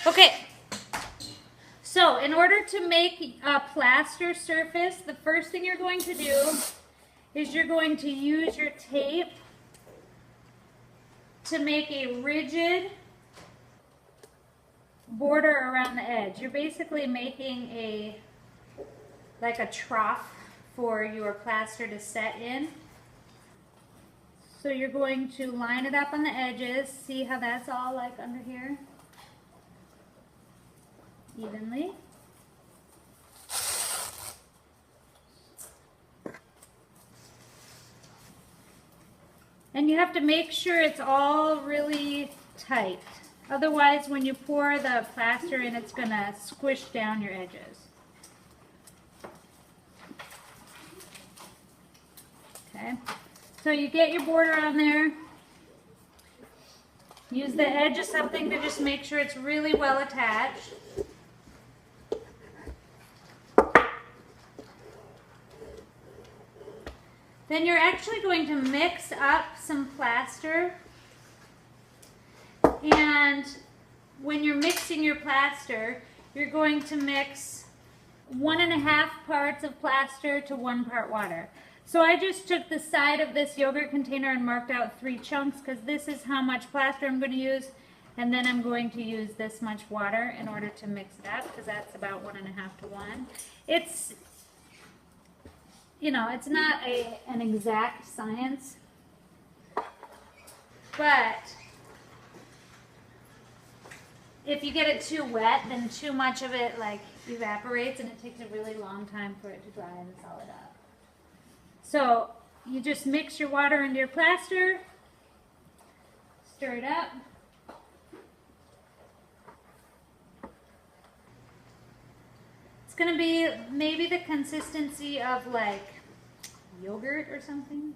Okay, so in order to make a plaster surface, the first thing you're going to do is you're going to use your tape to make a rigid border around the edge. You're basically making like a trough for your plaster to set in. So you're going to line it up on the edges. See how that's all like under here? Evenly. And you have to make sure it's all really tight. Otherwise, when you pour the plaster in, it's going to squish down your edges. Okay, so you get your border on there. Use the edge of something to just make sure it's really well attached. Then you're actually going to mix up some plaster. And when you're mixing your plaster, you're going to mix 1.5 parts of plaster to 1 part water. So I just took the side of this yogurt container and marked out 3 chunks because this is how much plaster I'm going to use. And then I'm going to use this much water in order to mix it up because that's about 1.5 to 1. It's, you know, it's not an exact science, but if you get it too wet, then too much of it like evaporates and it takes a really long time for it to dry and solid up. So you just mix your water into your plaster, stir it up. It's going to be maybe the consistency of like yogurt or something.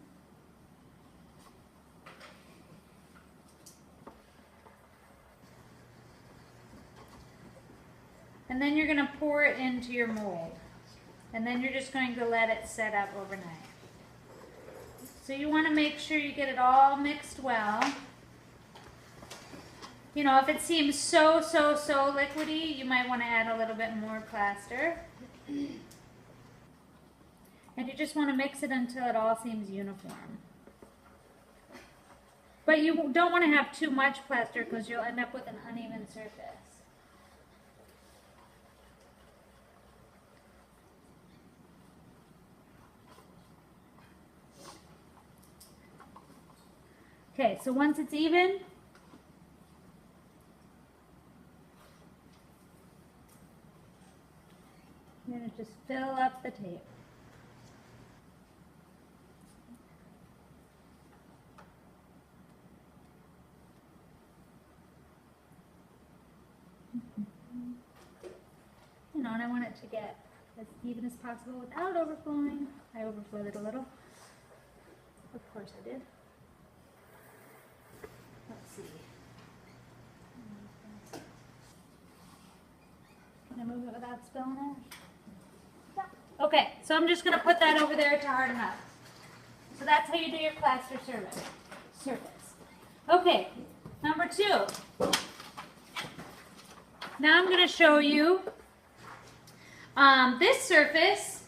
And then you're going to pour it into your mold. And then you're just going to let it set up overnight. So you want to make sure you get it all mixed well. You know, if it seems so liquidy, you might want to add a little bit more plaster. And you just want to mix it until it all seems uniform. But you don't want to have too much plaster because you'll end up with an uneven surface. Okay, so once it's even, you're going to just fill up the tape. You know, and I want it to get as even as possible without overflowing. I overflowed it a little. Of course I did. Let's see. Can I move it without spilling it? Yeah. Okay, so I'm just going to put that over there to harden up. So that's how you do your plaster surface. Okay, number 2. Now I'm going to show you this surface.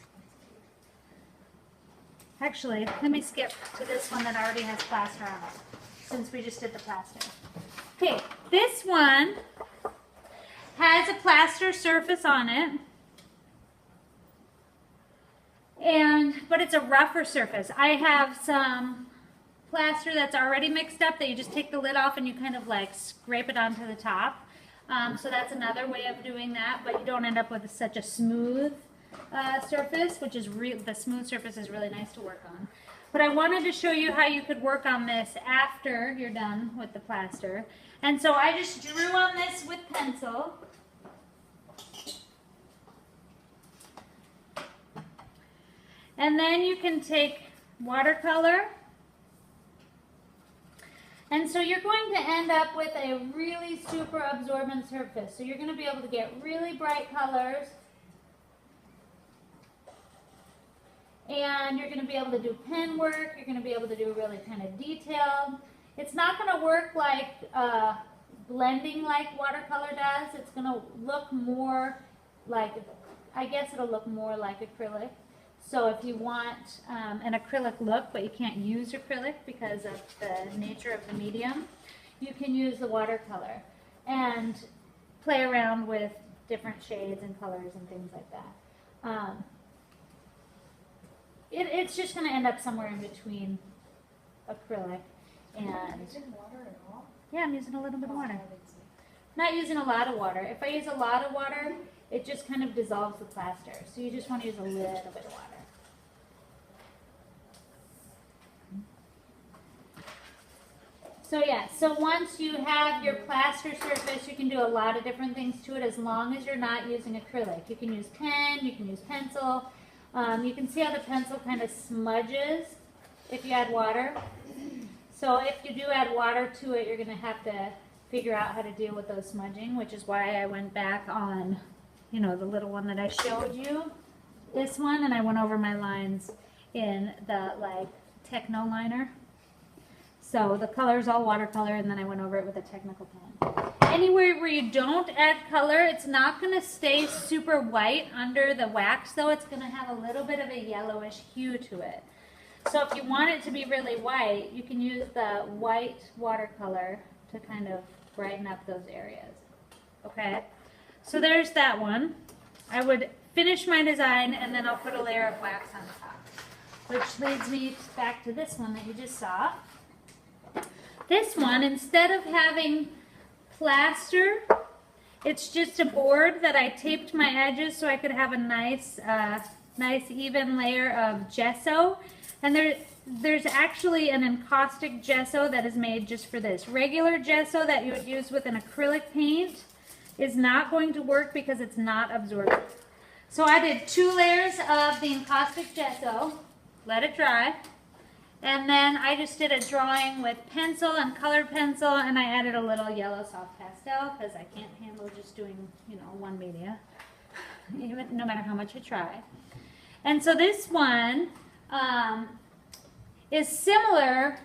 Actually, let me skip to this one that already has plaster on it, since we just did the plaster. Okay, this one has a plaster surface on it, but it's a rougher surface. I have some plaster that's already mixed up that you just take the lid off and you kind of like scrape it onto the top. So that's another way of doing that, but you don't end up with such a smooth surface, which is the smooth surface is really nice to work on. But I wanted to show you how you could work on this after you're done with the plaster. And so I just drew on this with pencil. And then you can take watercolor. And so you're going to end up with a really super absorbent surface. So you're going to be able to get really bright colors. And you're going to be able to do pen work. You're going to be able to do really kind of detailed. It's not going to work like blending like watercolor does. It's going to look more like, I guess it'll look more like acrylic. So if you want an acrylic look, but you can't use acrylic because of the nature of the medium, you can use the watercolor and play around with different shades and colors and things like that. It's just going to end up somewhere in between acrylic and... Are you using water at all? Yeah, I'm using a little bit of water. Not using a lot of water. If I use a lot of water, it just kind of dissolves the plaster. So you just want to use a little bit of water. So yeah, so once you have your plaster surface, you can do a lot of different things to it as long as you're not using acrylic. You can use pen, you can use pencil. You can see how the pencil kind of smudges if you add water. So if you do add water to it, you're going to have to figure out how to deal with those smudging, which is why I went back on, you know, the little one that I showed you, this one, and I went over my lines in the, like, Techno liner. So the color is all watercolor, and then I went over it with a technical pen. Anywhere where you don't add color, it's not going to stay super white under the wax, though. It's going to have a little bit of a yellowish hue to it. So if you want it to be really white, you can use the white watercolor to kind of brighten up those areas. Okay? So there's that one. I would finish my design, and then I'll put a layer of wax on top. Which leads me back to this one that you just saw. This one, instead of having plaster, it's just a board that I taped my edges so I could have a nice even layer of gesso. And there's actually an encaustic gesso that is made just for this. Regular gesso that you would use with an acrylic paint is not going to work because it's not absorbent. So I did 2 layers of the encaustic gesso, let it dry. And then I just did a drawing with pencil and colored pencil, and I added a little yellow soft pastel because I can't handle just doing, you know, one media, even no matter how much I try. And so this one is similar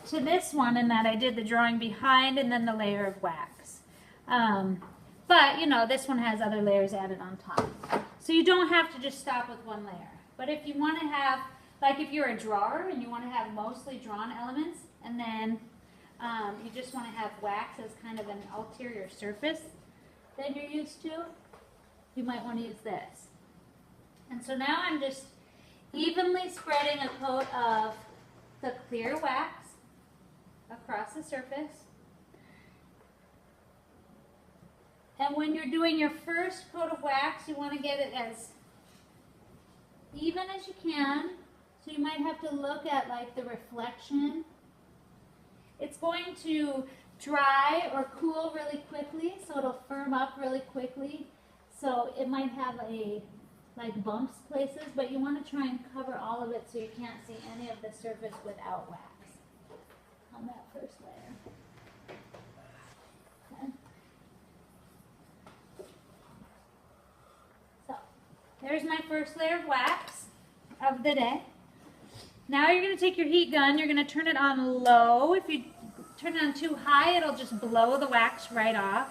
to this one in that I did the drawing behind and then the layer of wax. But, you know, this one has other layers added on top. So you don't have to just stop with one layer. But if you want to have, like if you're a drawer and you want to have mostly drawn elements, and then you just want to have wax as kind of an ulterior surface that you're used to, you might want to use this. And so now I'm just evenly spreading a coat of the clear wax across the surface. And when you're doing your first coat of wax, you want to get it as even as you can. So you might have to look at like the reflection. It's going to dry or cool really quickly, so it'll firm up really quickly. So it might have a like bumps places, but you want to try and cover all of it so you can't see any of the surface without wax on that first layer. Okay. So there's my first layer of wax of the day. Now you're going to take your heat gun, you're going to turn it on low. If you turn it on too high, it'll just blow the wax right off.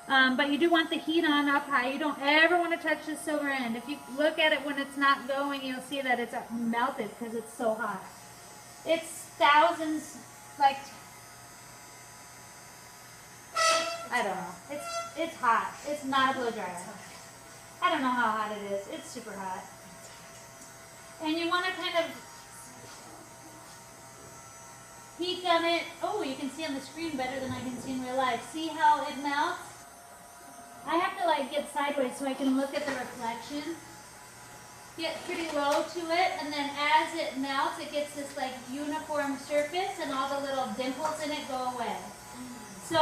But you do want the heat on up high. You don't ever want to touch the silver end. If you look at it when it's not going, you'll see that it's melted because it's so hot. It's thousands, like, I don't know. It's hot. It's not a blow dryer. I don't know how hot it is. It's super hot. And you want to kind of heat gun it. Oh, you can see on the screen better than I can see in real life. See how it melts? I have to like get sideways so I can look at the reflection. Get pretty low to it, and then as it melts, it gets this like uniform surface, and all the little dimples in it go away. So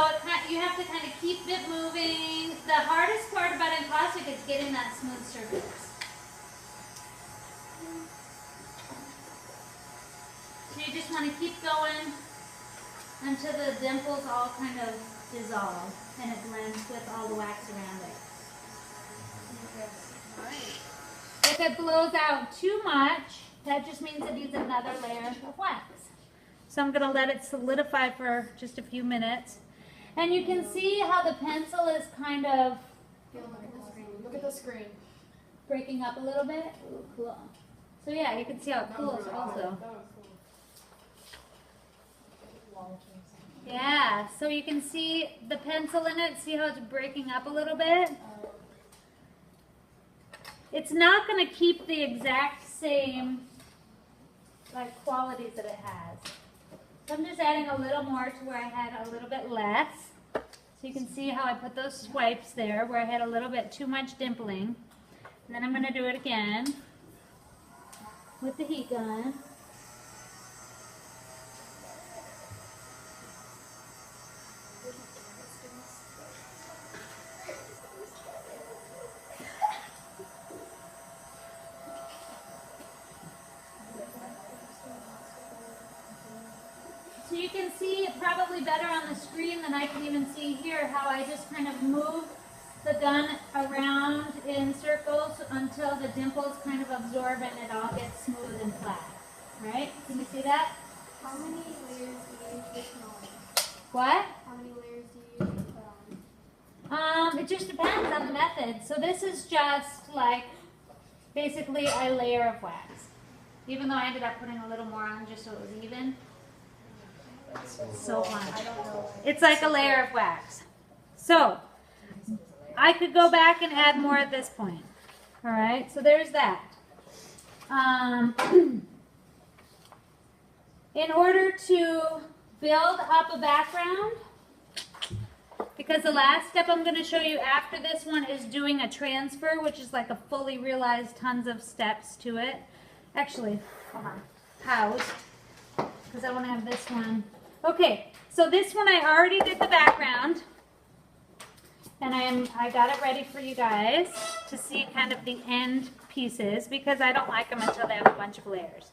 you have to kind of keep it moving. The hardest part about encaustic is getting that smooth surface. So you just want to keep going until the dimples all kind of dissolve and it blends with all the wax around it. If it blows out too much, that just means it needs another layer of wax. So I'm going to let it solidify for just a few minutes. And you can see how the pencil is kind of Look at the screen. breaking up a little bit. Ooh, cool. So yeah, you can see how it cools also. Yeah, so you can see the pencil in it. See how it's breaking up a little bit? It's not going to keep the exact same like qualities that it has. So I'm just adding a little more to where I had a little bit less. So you can see how I put those swipes there where I had a little bit too much dimpling. And then I'm going to do it again with the heat gun. So you can see probably better on the screen than I can even see here how I just kind of move the gun around in circles until the dimples kind of absorb and it all gets smooth and flat. Right? Can you see that? How many layers do you use to put on? What? How many layers do you use to put on? It just depends on the method. So this is just like basically a layer of wax. Even though I ended up putting a little more on just so it was even. So fun. It's like a layer of wax. So I could go back and add more at this point. All right, so there's that. In order to build up a background, because the last step I'm going to show you after this one is doing a transfer, which is like a fully realized tons of steps to it. Actually, pause, because I want to have this one. Okay, so this one I already did the background, and I got it ready for you guys to see kind of the end pieces because I don't like them until they have a bunch of layers.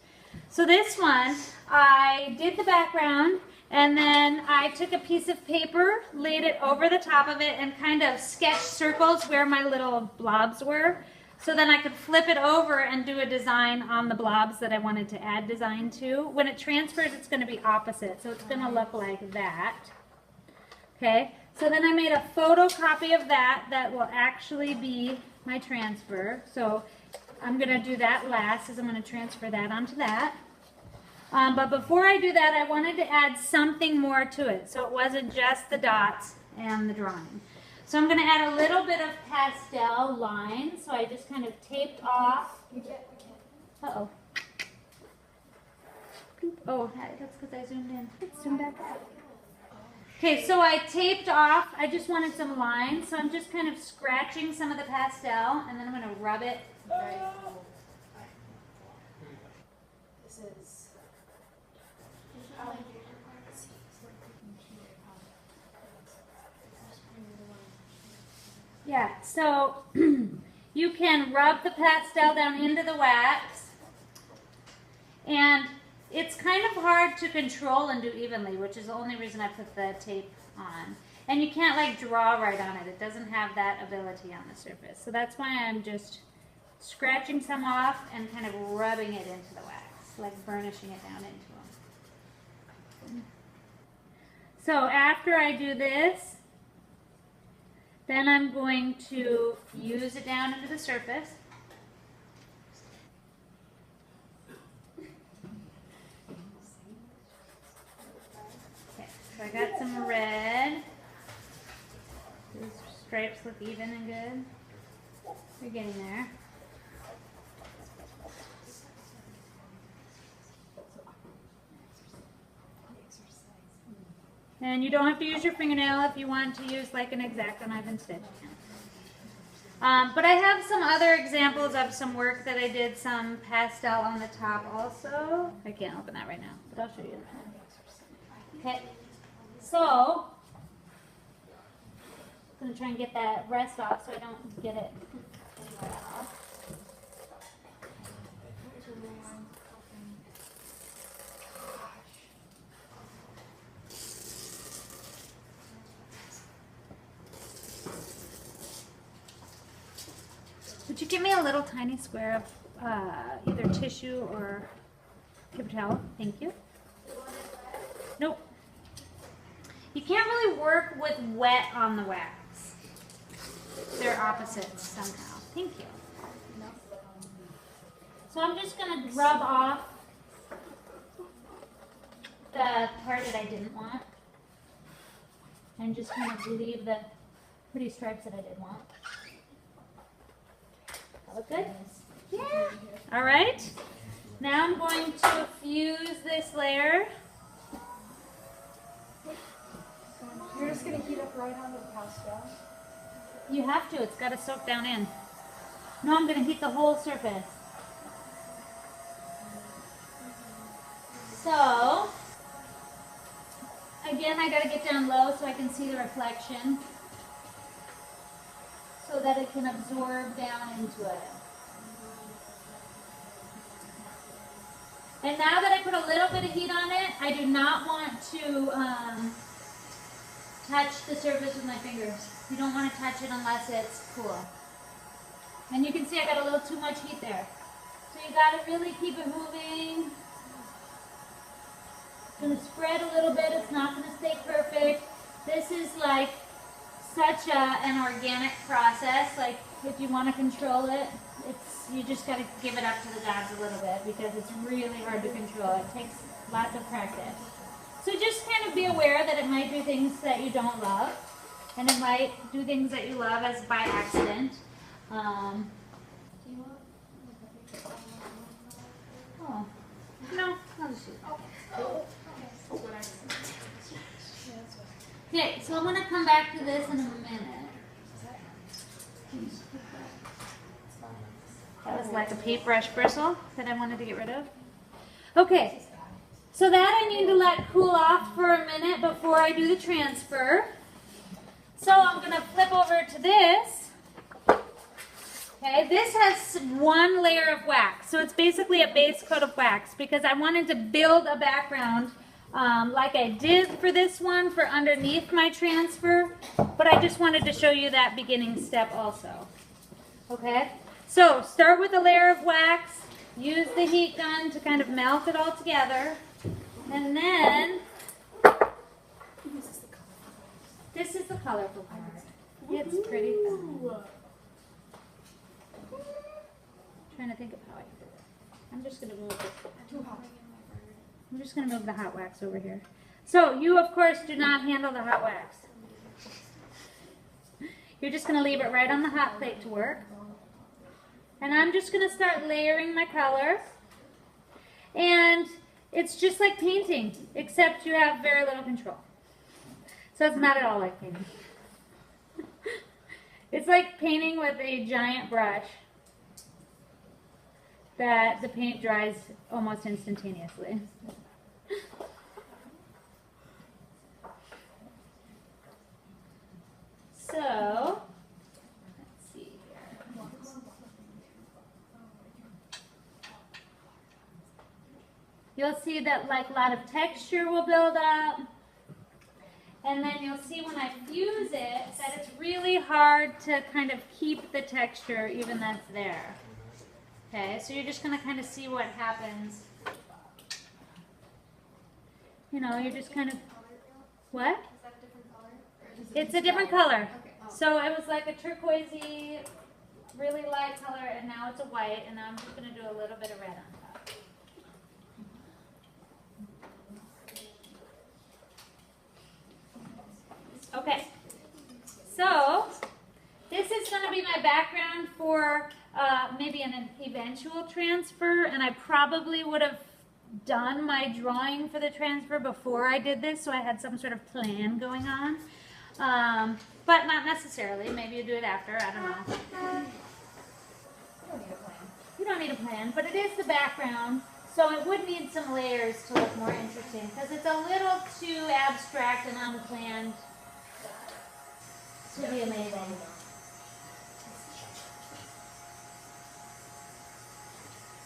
So this one, I did the background, and then I took a piece of paper, laid it over the top of it, and kind of sketched circles where my little blobs were. So then I could flip it over and do a design on the blobs that I wanted to add design to. When it transfers, it's going to be opposite. So it's going to look like that. Okay, so then I made a photocopy of that will actually be my transfer. So I'm going to do that last, is I'm going to transfer that onto that. But before I do that, I wanted to add something more to it. So it wasn't just the dots and the drawing. So I'm going to add a little bit of pastel line. So I just kind of taped off. Uh-oh. Oh, that's because I zoomed in. Let's zoom back out. Okay, so I taped off. I just wanted some lines. So I'm just kind of scratching some of the pastel, and then I'm going to rub it. This is. Yeah, so you can rub the pastel down into the wax, and it's kind of hard to control and do evenly, which is the only reason I put the tape on. And you can't like draw right on it. It doesn't have that ability on the surface. So that's why I'm just scratching some off and kind of rubbing it into the wax, like burnishing it down into them. So after I do this, then I'm going to use it down into the surface. Okay, so I got some red. These stripes look even and good. We're getting there. And you don't have to use your fingernail if you want to use like an X-Acto knife instead. But I have some other examples of some work that I did, some pastel on the top also. I can't open that right now, but I'll show you in a minute. Okay, so I'm going to try and get that rest off so I don't get it anywhere else. Would you give me a little tiny square of either tissue or paper towel? Thank you. Nope. You can't really work with wet on the wax. They're opposites somehow. Thank you. So I'm just going to rub off the part that I didn't want. And just kind of leave the pretty stripes that I did want. That look good? Yeah. All right. Now I'm going to fuse this layer. You're just going to heat up right onto the pastel? You have to. It's got to soak down in. No, I'm going to heat the whole surface. So, again, I got to get down low so I can see the reflection so that it can absorb down into it. And now that I put a little bit of heat on it, I do not want to touch the surface with my fingers. You don't want to touch it unless it's cool. And you can see I got a little too much heat there. So you got to really keep it moving. It's going to spread a little bit. It's not going to stay perfect. This is like such an organic process. Like if you want to control it, you just got to give it up to the gods a little bit because it's really hard to control. It takes lots of practice. So just kind of be aware that it might do things that you don't love, and it might do things that you love as by accident. Oh, no, I'll just use it. Okay, so I'm going to come back to this in a minute. That was like a paintbrush bristle that I wanted to get rid of. Okay, so that I need to let cool off for a minute before I do the transfer. So I'm going to flip over to this. Okay, this has one layer of wax, so it's basically a base coat of wax because I wanted to build a background like I did for this one for underneath my transfer, but I just wanted to show you that beginning step also. Okay, so start with a layer of wax, use the heat gun to kind of melt it all together, and then this is the colorful part. It's pretty fun. Trying to think of how I did it. I'm just going to move this. Too hot. I'm just going to move the hot wax over here. So you, of course, do not handle the hot wax. You're just going to leave it right on the hot plate to work. And I'm just going to start layering my color. And it's just like painting, except you have very little control. So it's not at all like painting. It's like painting with a giant brush that the paint dries almost instantaneously. So, let's see here. You'll see that like a lot of texture will build up. And then you'll see when I fuse it that it's really hard to kind of keep the texture even that's there. Okay, so you're just going to kind of see what happens. You know, you're just kind of, what? It's a different color. So it was like a turquoisey, really light color, and now it's a white, and now I'm just going to do a little bit of red on top. Okay, so this is going to be my background for maybe an eventual transfer, and I probably would have done my drawing for the transfer before I did this, so I had some sort of plan going on, but not necessarily. Maybe you do it after, I don't know. You don't need a plan, but it is the background, so it would need some layers to look more interesting, because it's a little too abstract and unplanned to be amazing.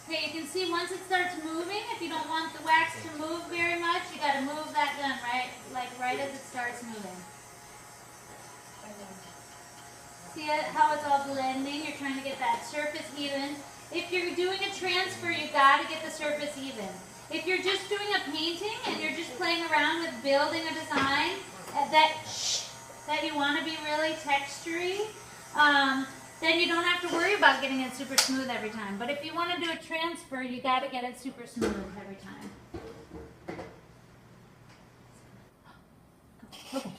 Okay, you can see once it starts moving, if you don't want the wax to move very much, you got to move that gun right as it starts moving. See how it's all blending? You're trying to get that surface even. If you're doing a transfer, you got to get the surface even. If you're just doing a painting and you're just playing around with building a design, that you want to be really textury, then you don't have to worry about getting it super smooth every time. But if you want to do a transfer, you got to get it super smooth every time. Okay,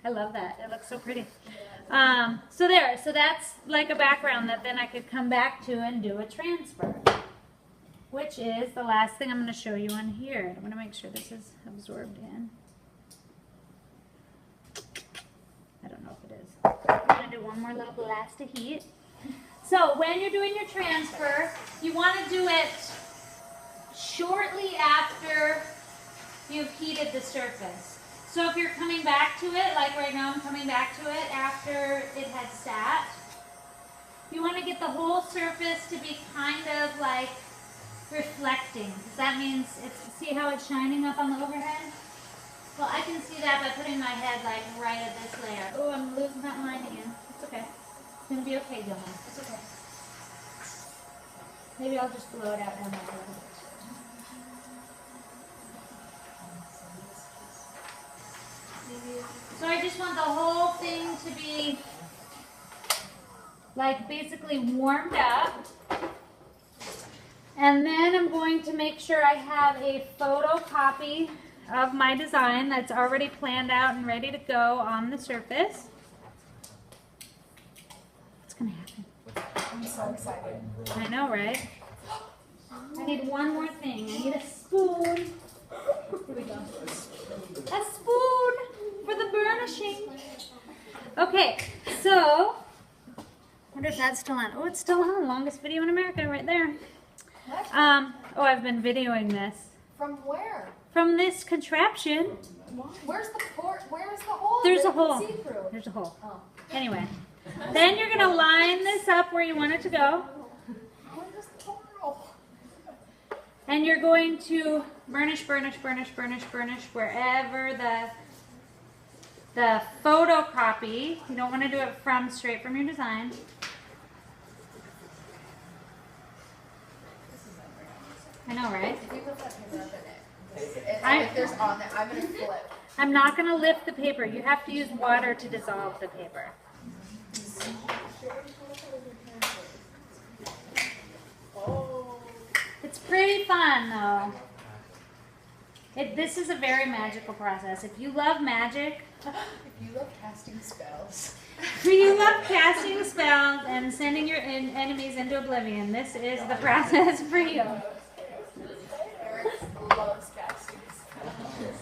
I love that. It looks so pretty. So that's like a background that then I could come back to and do a transfer, which is the last thing I'm going to show you on here. I want to make sure this is absorbed in. I don't know if it is. I'm going to do one more little blast of heat. So when you're doing your transfer, you want to do it shortly after you've heated the surface. So if you're coming back to it, like right now I'm coming back to it after it had sat, you want to get the whole surface to be kind of like reflecting. Because that means, see how it's shining up on the overhead? Well, I can see that by putting my head like right at this layer. Oh, I'm losing that line again. It's okay. It's going to be okay, Dylan. It's okay. Maybe I'll just blow it out down there a little bit. So I just want the whole thing to be like basically warmed up. And then I'm going to make sure I have a photocopy of my design that's already planned out and ready to go on the surface. What's going to happen? I'm so excited. I know, right? I need one more thing. I need a spoon. Here we go. A spoon for the burnishing. Okay, so, I wonder if that's still on. Oh, it's still on. Longest video in America right there. What? Oh, I've been videoing this. From where? From this contraption. Where's the port? Where is the hole? There's a that you can hole. see through? There's a hole. Oh. Anyway, then you're going to line this up where you want it to go. Where's the hole? And you're going to burnish, burnish, burnish, burnish, burnish wherever the photocopy. You don't want to do it straight from your design. I know, right? If you put that paper up in it, if there's on there, I'm going to flip. I'm not going to lift the paper. You have to use water to dissolve the paper. It's pretty fun, though. This is a very magical process. If you love magic, If you love casting spells. if you love casting spells and sending your enemies into oblivion, this is the process for you. Eric loves casting spells.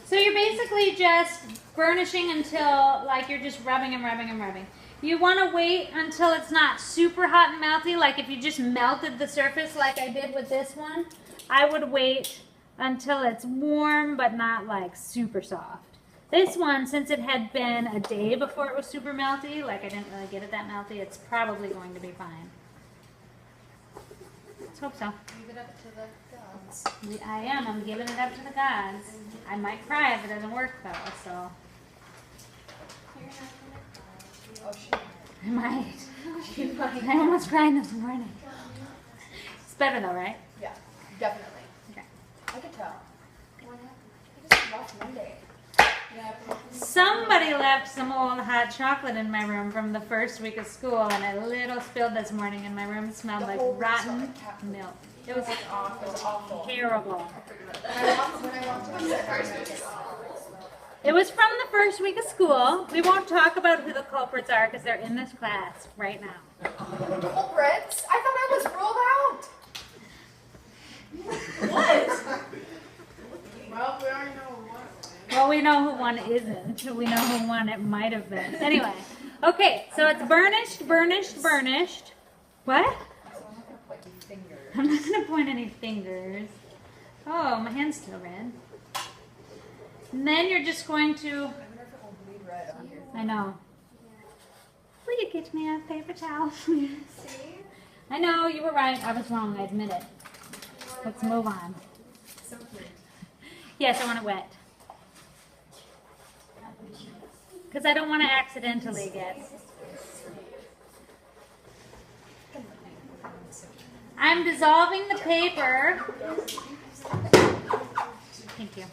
So you're basically just burnishing until like you're just rubbing and rubbing and rubbing. You want to wait until it's not super hot and melty. Like if you just melted the surface like I did with this one, I would wait until it's warm but not like super soft. This one, since it had been a day before it was super melty, like I didn't really get it that melty, it's probably going to be fine. Let's hope so. Leave it up to the gods. I am. I'm giving it up to the gods. I might cry if it doesn't work though, so. Oh, shit. I might. I almost cried this morning. It's better though, right? Yeah, definitely. Okay. I could tell. What happened? I just lost Monday. Somebody left some old hot chocolate in my room from the first week of school, and a little spilled this morning, and my room smelled like rotten milk. It was awful. terrible. When I walked in the first week, It was from the first week of school. We won't talk about who the culprits are because they're in this class right now. culprits? I thought I was ruled out. What? Well, we already know what. Well, we know who one isn't. We know who one it might have been. Anyway, okay, so it's burnished, burnished, burnished. What? I'm not going to point any fingers. Oh, my hand's still red. And then you're just going to... I wonder if it will bleed red on here. I know. Will you get me a paper towel, please? See? I know, you were right. I was wrong. I admit it. Let's move on. So cute. Yes, I want it wet. Because I don't want to accidentally get... I'm dissolving the paper. Thank you.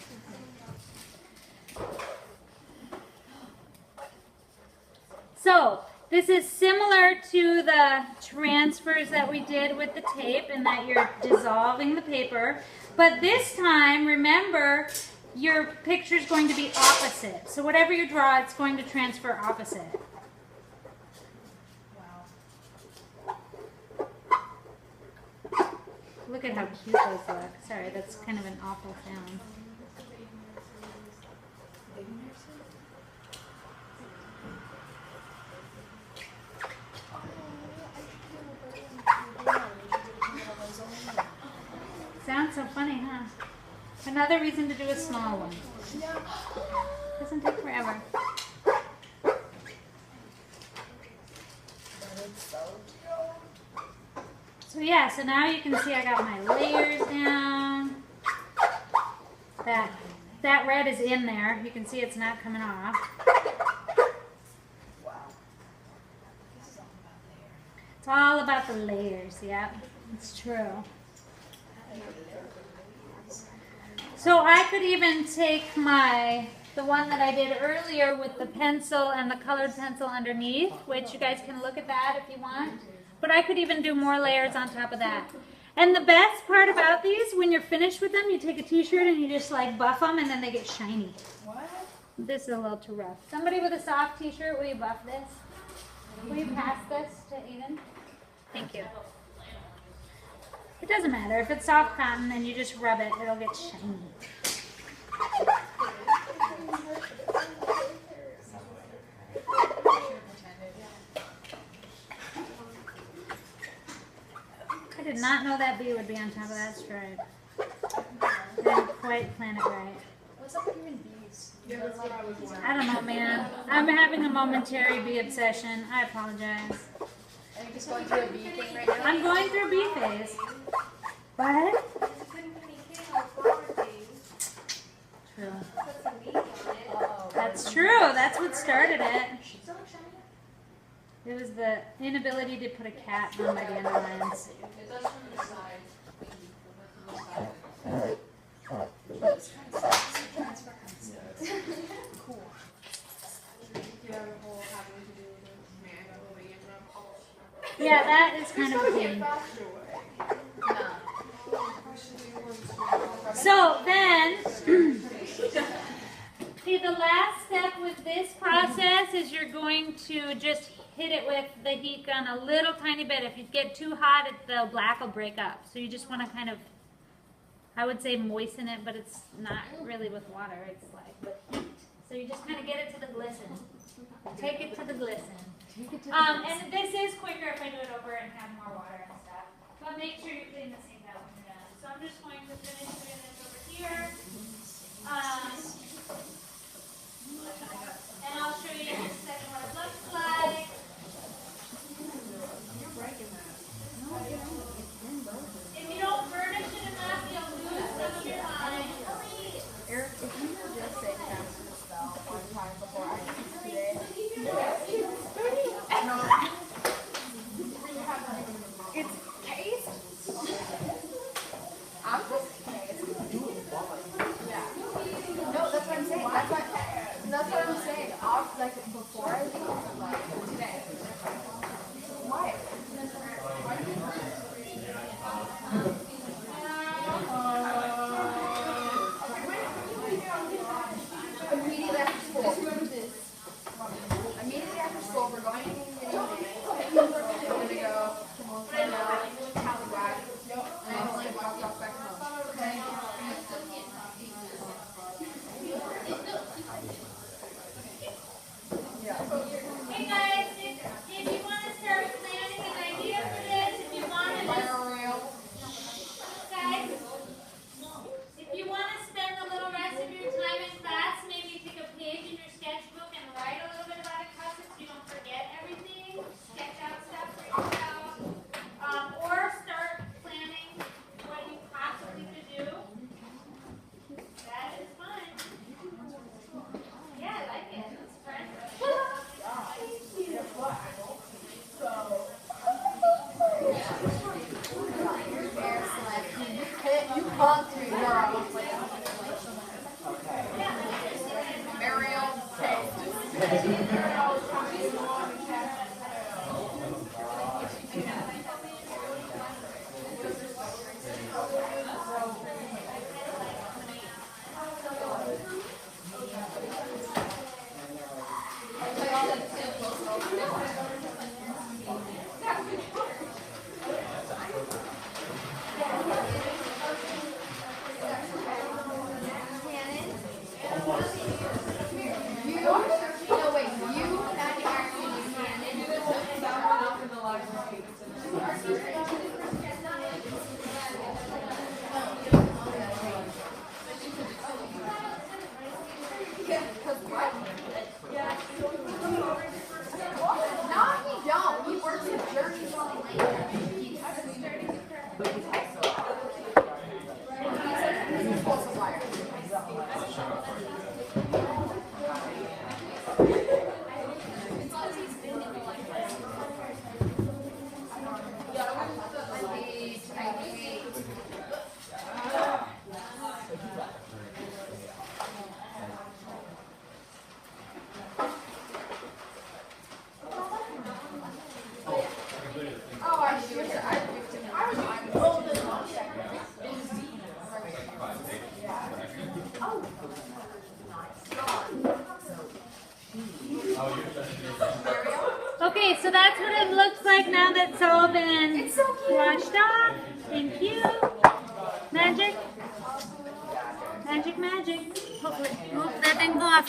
So, this is similar to the transfers that we did with the tape in that you're dissolving the paper. But this time, remember, your picture is going to be opposite. So whatever you draw, it's going to transfer opposite. Look at how cute those look. Sorry, that's kind of an awful sound. Sounds so funny, huh? Another reason to do a small one. Doesn't take forever. So yeah, so now you can see I got my layers down. That red is in there. You can see it's not coming off. It's all about the layers, yep. It's true. So I could even take the one that I did earlier with the pencil and the colored pencil underneath, which you guys can look at that if you want. But I could even do more layers on top of that. And the best part about these, when you're finished with them, you take a t-shirt and you just like buff them and then they get shiny. What? This is a little too rough. Somebody with a soft t-shirt, will you buff this? Will you pass this to Aiden? Thank you. It doesn't matter. If it's soft cotton and you just rub it, it'll get shiny. I did not know that bee would be on top of that stripe. I didn't quite plan it right. What's up with you and bees? I don't know, man. I'm having a momentary bee obsession. I apologize. Are you just going through a bee thing right now? I'm going through a bee phase. What? True. That's true. That's what started it. It was the inability to put a cat on my dandelions. Yeah, that is kind of a pain. So then, see, the last step with this process is you're going to just hit it with the heat gun a little tiny bit. If you get too hot, the black will break up. So you just want to kind of, I would say moisten it, but it's not really with water. It's like with heat. So you just kind of get it to the glisten. Take it to the glisten. And this is quicker if I do it over and have more water and stuff. But make sure you clean the sink out when you're done. So I'm just going to finish doing this over here. And I'll show you in a second what it looks like. If you don't burnish it enough, you'll lose some of your line. Eric, if you would just say faster spell one time before I do it. It's case. I'm just case. Yeah. No, Okay, so that's what it looks like now that's all been washed off. Thank you. Magic. Magic, magic. Hopefully. Oh, that didn't go off.